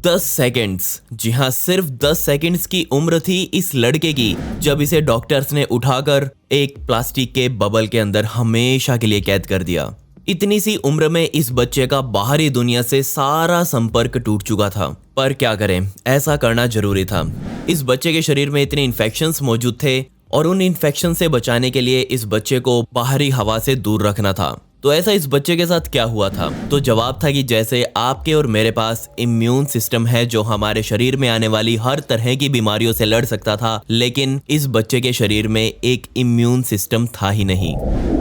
10 seconds, जी हाँ सिर्फ 10 seconds की उम्र थी इस लड़के की जब इसे डॉक्टर्स ने उठाकर एक प्लास्टिक के बबल के अंदर हमेशा के लिए कैद कर दिया। इतनी सी उम्र में इस बच्चे का बाहरी दुनिया से सारा संपर्क टूट चुका था, पर क्या करें, ऐसा करना जरूरी था। इस बच्चे के शरीर में इतने इन्फेक्शंस मौजूद थे और उन इन्फेक्शन से बचाने के लिए इस बच्चे को बाहरी हवा से दूर रखना था। तो ऐसा इस बच्चे के साथ क्या हुआ था? तो जवाब था कि जैसे आपके और मेरे पास इम्यून सिस्टम है जो हमारे शरीर में आने वाली हर तरह की बीमारियों से लड़ सकता था, लेकिन इस बच्चे के शरीर में एक इम्यून सिस्टम था ही नहीं।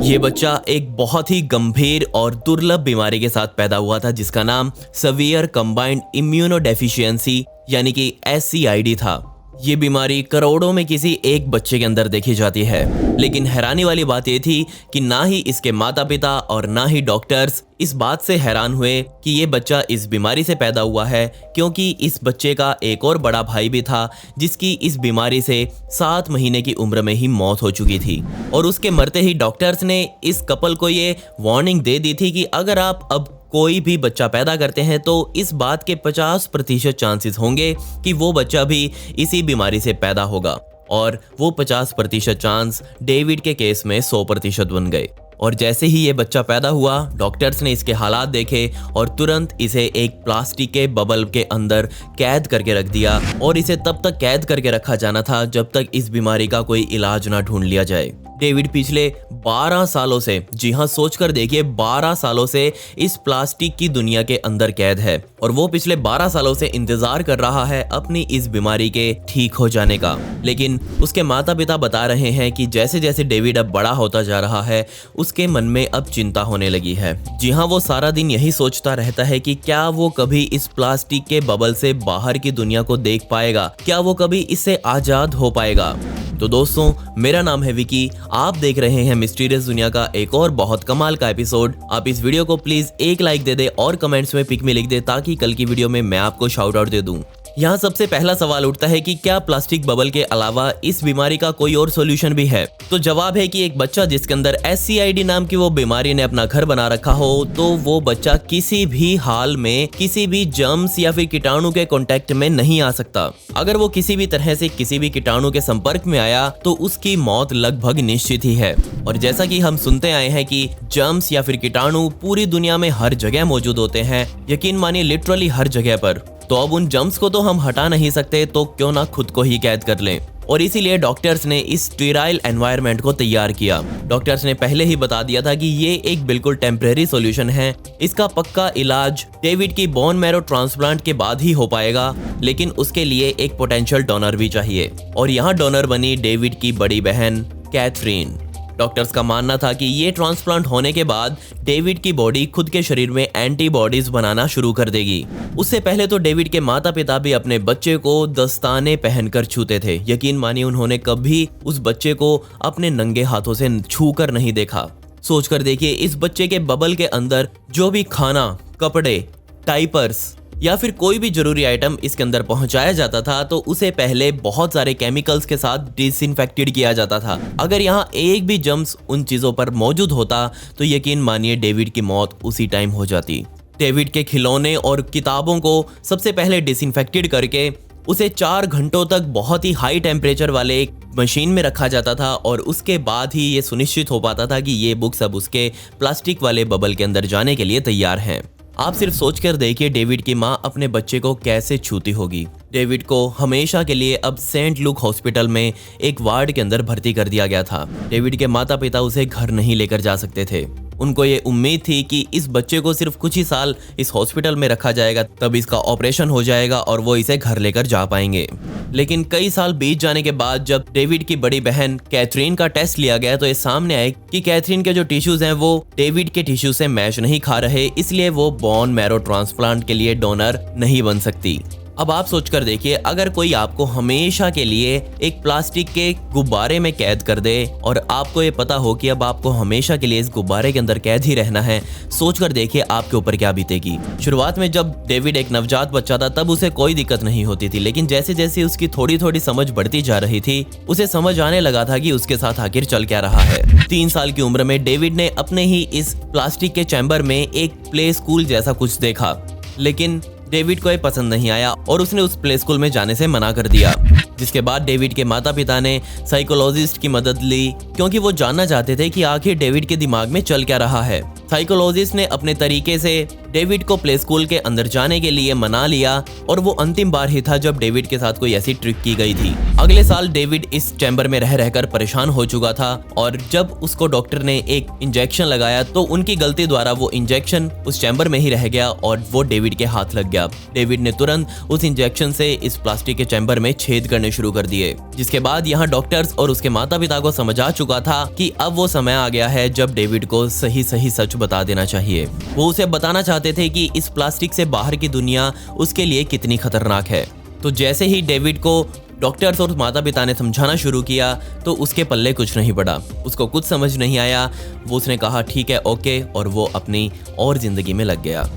ये बच्चा एक बहुत ही गंभीर और दुर्लभ बीमारी के साथ पैदा हुआ था जिसका नाम सीवियर कंबाइंड इम्यूनोडेफिशिएंसी यानी कि SCID था। ये बीमारी करोड़ों में किसी एक बच्चे के अंदर देखी जाती है, लेकिन हैरानी वाली बात ये थी कि ना ही इसके माता पिता और ना ही डॉक्टर्स इस बात से हैरान हुए कि ये बच्चा इस बीमारी से पैदा हुआ है, क्योंकि इस बच्चे का एक और बड़ा भाई भी था जिसकी इस बीमारी से 7 महीने की उम्र में ही मौत हो चुकी थी। और उसके मरते ही डॉक्टर्स ने इस कपल को ये वार्निंग दे दी थी कि अगर आप अब कोई भी बच्चा पैदा करते हैं तो इस बात के 50% चांसेस होंगे कि वो बच्चा भी इसी बीमारी से पैदा होगा। और वो 50% चांस डेविड के केस में 100% बन गए। और जैसे ही ये बच्चा पैदा हुआ, डॉक्टर्स ने इसके हालात देखे और तुरंत इसे एक प्लास्टिक के बबल के अंदर कैद करके रख दिया। और इसे तब तक कैद करके रखा जाना था जब तक इस बीमारी का कोई इलाज ना ढूंढ लिया जाए। डेविड पिछले 12 सालों से, जी हाँ सोचकर देखिए, 12 सालों से इस प्लास्टिक की दुनिया के अंदर कैद है और वो पिछले 12 सालों से इंतजार कर रहा है अपनी इस बीमारी के ठीक हो जाने का। लेकिन उसके माता पिता बता रहे हैं कि जैसे जैसे डेविड अब बड़ा होता जा रहा है उसके मन में अब चिंता होने लगी है। जी हाँ, वो सारा दिन यही सोचता रहता है कि क्या वो कभी इस प्लास्टिक के बबल से बाहर की दुनिया को देख पाएगा, क्या वो कभी इससे आजाद हो पाएगा। तो दोस्तों, मेरा नाम है विकी, आप देख रहे हैं मिस्टीरियस दुनिया का एक और बहुत कमाल का एपिसोड। आप इस वीडियो को प्लीज एक लाइक दे दे और कमेंट्स में पिक में लिख दे ताकि कल की वीडियो में मैं आपको शाउट आउट दे दूं। यहाँ सबसे पहला सवाल उठता है कि क्या प्लास्टिक बबल के अलावा इस बीमारी का कोई और सॉल्यूशन भी है? तो जवाब है कि एक बच्चा जिसके अंदर SCID नाम की वो बीमारी ने अपना घर बना रखा हो, तो वो बच्चा किसी भी हाल में किसी भी जर्म्स या फिर कीटाणु के कांटेक्ट में नहीं आ सकता। अगर वो किसी भी तरह से किसी भी कीटाणु के संपर्क में आया तो उसकी मौत लगभग निश्चित ही है। और जैसा कि हम सुनते आए हैं कि जर्म्स या फिर कीटाणु पूरी दुनिया में हर जगह मौजूद होते हैं, यकीन मानिए लिटरली हर जगह पर। तो अब उन जर्म्स को तो हम हटा नहीं सकते, तो क्यों ना खुद को ही कैद कर लें। और इसीलिए डॉक्टर्स ने इस स्टीराइल एनवायरनमेंट को तैयार किया। डॉक्टर्स ने पहले ही बता दिया था कि ये एक बिल्कुल टेम्परेरी सॉल्यूशन है, इसका पक्का इलाज डेविड की बोन मैरो ट्रांसप्लांट के बाद ही हो पाएगा, लेकिन उसके लिए एक पोटेंशियल डोनर भी चाहिए। और यहाँ डोनर बनी डेविड की बड़ी बहन कैथरीन। डॉक्टर्स का मानना था कि ये ट्रांसप्लांट होने के बाद डेविड की बॉडी खुद के शरीर में एंटीबॉडीज बनाना शुरू कर देगी। उससे पहले तो डेविड के माता पिता भी अपने बच्चे को दस्ताने पहनकर छूते थे। यकीन मानिए उन्होंने कभी उस बच्चे को अपने नंगे हाथों से छूकर नहीं देखा। सोचकर देखिए, इस बच्चे के बबल के अंदर जो भी खाना, कपड़े, डायपर्स या फिर कोई भी जरूरी आइटम इसके अंदर पहुंचाया जाता था तो उसे पहले बहुत सारे केमिकल्स के साथ डिसइंफेक्टेड किया जाता था। अगर यहाँ एक भी जर्म्स उन चीजों पर मौजूद होता तो यकीन मानिए डेविड की मौत उसी टाइम हो जाती। डेविड के खिलौने और किताबों को सबसे पहले डिसइंफेक्टेड करके उसे 4 घंटों तक बहुत ही हाई टेम्परेचर वाले एक मशीन में रखा जाता था और उसके बाद ही ये सुनिश्चित हो पाता था कि ये बुक्स अब उसके प्लास्टिक वाले बबल के अंदर जाने के लिए तैयार हैं। आप सिर्फ सोचकर देखिए डेविड की माँ अपने बच्चे को कैसे छूती होगी। डेविड को हमेशा के लिए अब सेंट लूक हॉस्पिटल में एक वार्ड के अंदर भर्ती कर दिया गया था। डेविड के माता पिता उसे घर नहीं लेकर जा सकते थे। उनको ये उम्मीद थी कि इस बच्चे को सिर्फ कुछ ही साल इस हॉस्पिटल में रखा जाएगा, तब इसका ऑपरेशन हो जाएगा और वो इसे घर लेकर जा पाएंगे। लेकिन कई साल बीत जाने के बाद जब डेविड की बड़ी बहन कैथरीन का टेस्ट लिया गया तो ये सामने आया कि कैथरीन के जो टिश्यूज हैं वो डेविड के टिश्यू से मैच नहीं खा रहे, इसलिए वो बोन मैरो ट्रांसप्लांट के लिए डोनर नहीं बन सकती। अब आप सोचकर देखिए, अगर कोई आपको हमेशा के लिए एक प्लास्टिक के गुब्बारे में कैद कर दे और आपको ये पता हो कि अब आपको हमेशा के लिए इस गुब्बारे के अंदर कैद ही रहना है, सोचकर देखिए आपके ऊपर क्या बीतेगी। शुरुआत में जब डेविड एक नवजात बच्चा था तब उसे कोई दिक्कत नहीं होती थी, लेकिन जैसे जैसे उसकी थोड़ी थोड़ी समझ बढ़ती जा रही थी उसे समझ आने लगा था कि उसके साथ आखिर चल क्या रहा है। 3 साल की उम्र में डेविड ने अपने ही इस प्लास्टिक के चैम्बर में एक प्ले स्कूल जैसा कुछ देखा, लेकिन डेविड को ये पसंद नहीं आया और उसने उस प्ले स्कूल में जाने से मना कर दिया। जिसके बाद डेविड के माता पिता ने साइकोलॉजिस्ट की मदद ली, क्योंकि वो जानना चाहते थे कि आखिर डेविड के दिमाग में चल क्या रहा है। साइकोलॉजिस्ट ने अपने तरीके से डेविड को प्ले स्कूल के अंदर जाने के लिए मना लिया और वो अंतिम बार ही था जब डेविड के साथ कोई ऐसी ट्रिक की गई थी। अगले साल डेविड इस चैम्बर में रह रहकर परेशान हो चुका था और जब उसको डॉक्टर ने एक इंजेक्शन लगाया तो उनकी गलती द्वारा वो इंजेक्शन उस चैम्बर में ही रह गया और वो डेविड के हाथ लग गया। डेविड ने तुरंत उस इंजेक्शन से इस प्लास्टिक के चैम्बर में छेद करने शुरू कर दिए, जिसके बाद यहाँ डॉक्टर्स और उसके माता पिता को समझ आ चुका था कि अब वो समय आ गया है जब डेविड को सही सही सच बता देना चाहिए। वो उसे बताना चाहते थे कि इस प्लास्टिक से बाहर की दुनिया उसके लिए कितनी खतरनाक है। तो जैसे ही डेविड को डॉक्टर्स और माता पिता ने समझाना शुरू किया तो उसके पल्ले कुछ नहीं पड़ा, उसको कुछ समझ नहीं आया। वो उसने कहा ठीक है ओके, और वो अपनी और जिंदगी में लग गया।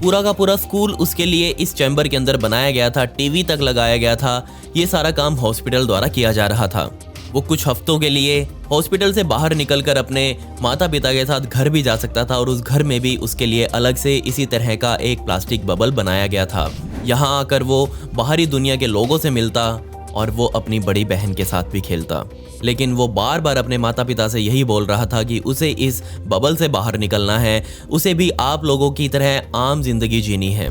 पूरा का पूरा स्कूल उसके लिए इस चैम्बर के अंदर बनाया गया था, टीवी तक लगाया गया था। ये सारा काम हॉस्पिटल द्वारा किया जा रहा था। वो कुछ हफ्तों के लिए हॉस्पिटल से बाहर निकलकर अपने माता पिता के साथ घर भी जा सकता था और उस घर में भी उसके लिए अलग से इसी तरह का एक प्लास्टिक बबल बनाया गया था। यहाँ आकर वो बाहरी दुनिया के लोगों से मिलता और वो अपनी बड़ी बहन के साथ भी खेलता। लेकिन वो बार बार अपने माता पिता से यही बोल रहा था कि उसे इस बबल से बाहर निकलना है, उसे भी आप लोगों की तरह आम जिंदगी जीनी है।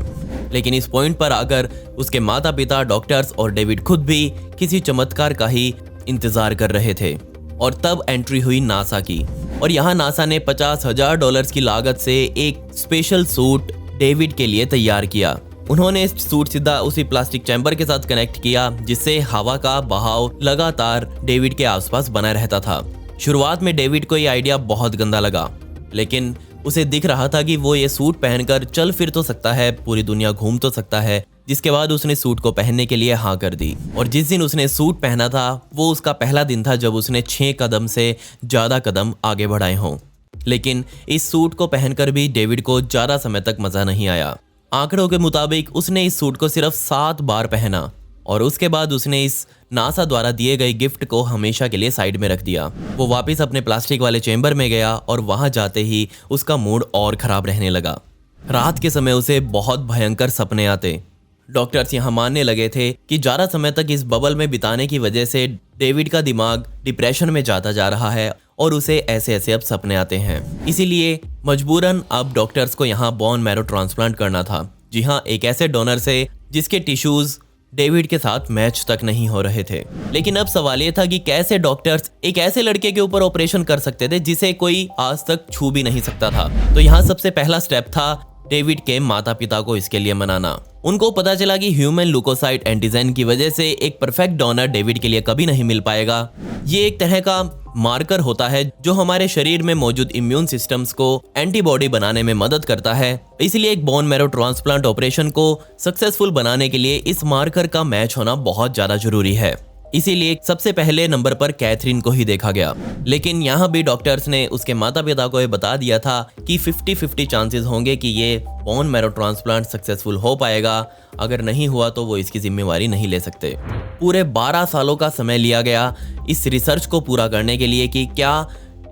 लेकिन इस पॉइंट पर आकर उसके माता पिता, डॉक्टर्स और डेविड खुद भी किसी चमत्कार का ही इंतजार कर रहे थे। और तब एंट्री हुई नासा की, और यहाँ नासा ने $50,000 की लागत से एक स्पेशल सूट डेविड के लिए तैयार किया। उन्होंने इस सूट सीधा उसी प्लास्टिक चैम्बर के साथ कनेक्ट किया, जिससे हवा का बहाव लगातार डेविड के आसपास बना रहता था। शुरुआत में डेविड को ये आइडिया बहुत गंदा लगा, लेकिन उसे दिख रहा था कि वो ये सूट पहनकर चल फिर तो सकता है, पूरी दुनिया घूम तो सकता है। जिसके बाद उसने सूट को पहनने के लिए हाँ कर दी। और जिस दिन उसने सूट पहना था वो उसका पहला दिन था जब उसने 6 कदम से ज़्यादा कदम आगे बढ़ाए हों। लेकिन इस सूट को पहनकर भी डेविड को ज़्यादा समय तक मज़ा नहीं आया। आंकड़ों के मुताबिक उसने इस सूट को सिर्फ 7 बार पहना और उसके बाद उसने इस नासा द्वारा दिए गए गिफ्ट को हमेशा के लिए साइड में रख दिया। वो वापस अपने प्लास्टिक वाले चेंबर में गया और वहां जाते ही उसका मूड और खराब रहने लगा। रात के समय उसे बहुत भयंकर सपने आते। डॉक्टर्स यहाँ मानने लगे थे कि ज़्यादा समय तक इस बबल में बिताने की वजह से डेविड का दिमाग डिप्रेशन में जाता जा रहा है और उसे ऐसे ऐसे अब सपने आते हैं। इसीलिए मजबूरन अब डॉक्टर्स को यहाँ बोन मैरो ट्रांसप्लांट करना था। जी हाँ, एक ऐसे डोनर से जिसके टिश्यूज डेविड के साथ मैच तक नहीं हो रहे थे। लेकिन अब सवाल ये था कि कैसे डॉक्टर्स एक ऐसे लड़के के ऊपर ऑपरेशन कर सकते थे जिसे कोई आज तक छू भी नहीं सकता था। तो यहाँ सबसे पहला स्टेप था डेविड के माता पिता को इसके लिए मनाना। उनको पता चला कि ह्यूमन ल्यूकोसाइट एंटीजन की वजह से एक परफेक्ट डोनर डेविड के लिए कभी नहीं मिल पाएगा। ये एक तरह का मार्कर होता है जो हमारे शरीर में मौजूद इम्यून सिस्टम्स को एंटीबॉडी बनाने में मदद करता है। इसलिए एक बोन मैरो ट्रांसप्लांट ऑपरेशन को सक्सेसफुल बनाने के लिए इस मार्कर का मैच होना बहुत ज्यादा जरूरी है। इसीलिए सबसे पहले नंबर पर कैथरीन को ही देखा गया। लेकिन यहाँ भी डॉक्टर्स ने उसके माता पिता को ये बता दिया था कि 50-50 चांसेस होंगे कि ये बोन मैरो ट्रांसप्लांट सक्सेसफुल हो पाएगा। अगर नहीं हुआ तो वो इसकी जिम्मेवारी नहीं ले सकते। पूरे 12 सालों का समय लिया गया इस रिसर्च को पूरा करने के लिए कि क्या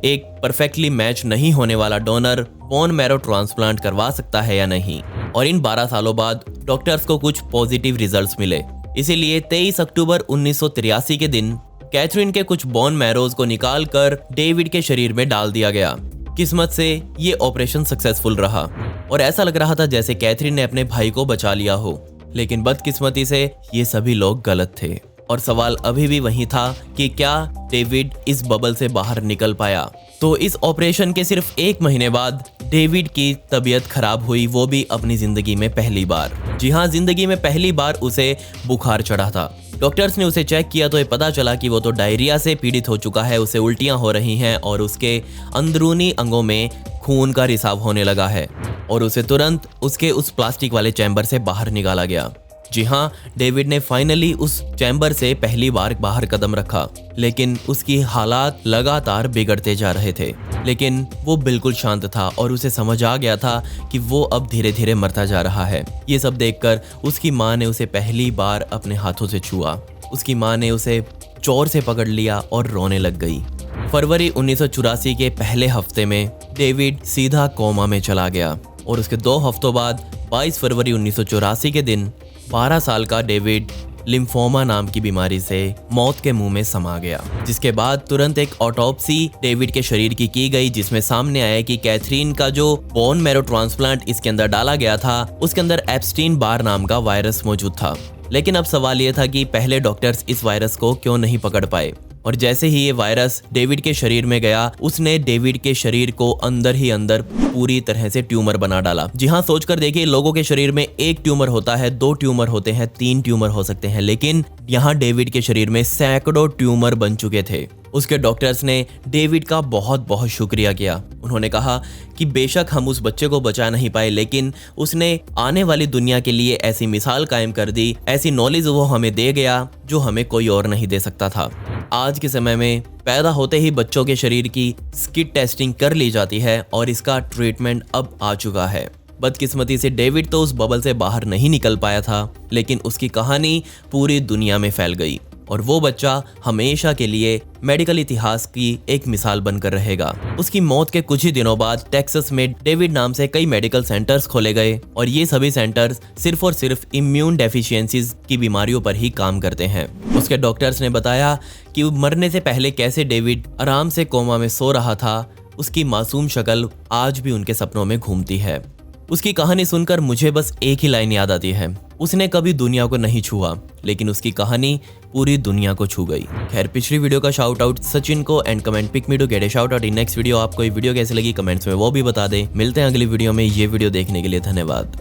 एक परफेक्टली मैच नहीं होने वाला डोनर बोन मैरो ट्रांसप्लांट करवा सकता है या नहीं। और इन 12 सालों बाद डॉक्टर्स को कुछ पॉजिटिव रिजल्ट्स मिले। इसीलिए 23 अक्टूबर 1983 के दिन कैथरीन के कुछ बोन मैरोज को निकालकर डेविड के शरीर में डाल दिया गया। किस्मत से ये ऑपरेशन सक्सेसफुल रहा और ऐसा लग रहा था जैसे कैथरीन ने अपने भाई को बचा लिया हो। लेकिन बदकिस्मती से ये सभी लोग गलत थे और सवाल अभी भी वही था कि क्या डेविड इस बबल से बाहर निकल पाया। तो इस ऑपरेशन के सिर्फ 1 महीने बाद डेविड की तबीयत खराब हुई, वो भी अपनी जिंदगी में पहली बार। जी हाँ, जिंदगी में पहली बार उसे बुखार चढ़ा था। डॉक्टर्स ने उसे चेक किया तो ये पता चला कि वो तो डायरिया से पीड़ित हो चुका है, उसे उल्टियां हो रही हैं और उसके अंदरूनी अंगों में खून का रिसाव होने लगा है और उसे तुरंत उसके उस प्लास्टिक वाले चैम्बर से बाहर निकाला गया। जी हाँ, डेविड ने फाइनली उस चैम्बर से पहली बार बाहर कदम रखा, लेकिन उसकी हालात लगातार बिगड़ते जा रहे थे। लेकिन वो बिल्कुल शांत था और उसे समझ आ गया था कि वो अब धीरे धीरे मरता जा रहा है। ये सब देखकर उसकी माँ ने उसे पहली बार अपने हाथों से छुआ। उसकी माँ ने उसे जोर से पकड़ लिया और रोने लग गई। फरवरी 1984 के पहले हफ्ते में डेविड सीधा कोमा में चला गया। और उसके 2 हफ्तों बाद 22 फरवरी 1984 के दिन 12 साल का डेविड लिम्फोमा नाम की बीमारी से मौत के मुंह में समा गया, जिसके बाद तुरंत एक ऑटोप्सी डेविड के शरीर की गई, जिसमें सामने आया कि कैथरीन का जो बोन मैरो ट्रांसप्लांट इसके अंदर डाला गया था उसके अंदर एप्स्टीन बार नाम का वायरस मौजूद था। लेकिन अब सवाल यह था कि पहले डॉक्टर्स इस वायरस को क्यों नहीं पकड़ पाए, और जैसे ही ये वायरस डेविड के शरीर में गया उसने डेविड के शरीर को अंदर ही अंदर पूरी तरह से ट्यूमर बना डाला। जी हाँ, सोचकर देखिए, लोगों के शरीर में 1 ट्यूमर होता है, 2 ट्यूमर होते हैं, 3 ट्यूमर हो सकते हैं, लेकिन यहाँ डेविड के शरीर में सैकड़ों ट्यूमर बन चुके थे। उसके डॉक्टर्स ने डेविड का बहुत बहुत शुक्रिया किया। उन्होंने कहा कि बेशक हम उस बच्चे को बचा नहीं पाए, लेकिन उसने आने वाली दुनिया के लिए ऐसी मिसाल कायम कर दी, ऐसी नॉलेज वो हमें दे गया जो हमें कोई और नहीं दे सकता था। आज के समय में पैदा होते ही बच्चों के शरीर की स्किड टेस्टिंग कर ली जाती है और इसका ट्रीटमेंट अब आ चुका है। बदकिस्मती से डेविड तो उस बबल से बाहर नहीं निकल पाया था, लेकिन उसकी कहानी पूरी दुनिया में फैल गई और वो बच्चा हमेशा के लिए मेडिकल इतिहास की एक मिसाल बनकर रहेगा। उसकी मौत के कुछ ही दिनों बाद टेक्सास में डेविड नाम से कई मेडिकल सेंटर्स खोले गए और ये सभी सेंटर्स सिर्फ और सिर्फ इम्यून डेफिशिएंसीज की बीमारियों पर ही काम करते हैं। उसके डॉक्टर्स ने बताया कि मरने से पहले कैसे डेविड आराम से कोमा में सो रहा था, उसकी मासूम शक्ल आज भी उनके सपनों में घूमती है। उसकी कहानी सुनकर मुझे बस एक ही लाइन याद आती है, उसने कभी दुनिया को नहीं छुआ, लेकिन उसकी कहानी पूरी दुनिया को छू गई। खैर, पिछली वीडियो का शाउट आउट सचिन को and comment pick me to get a shout out in next video. आपको ये वीडियो कैसी लगी कमेंट्स में वो भी बता दें। मिलते हैं अगली वीडियो में। ये वीडियो देखने के लिए धन्यवाद।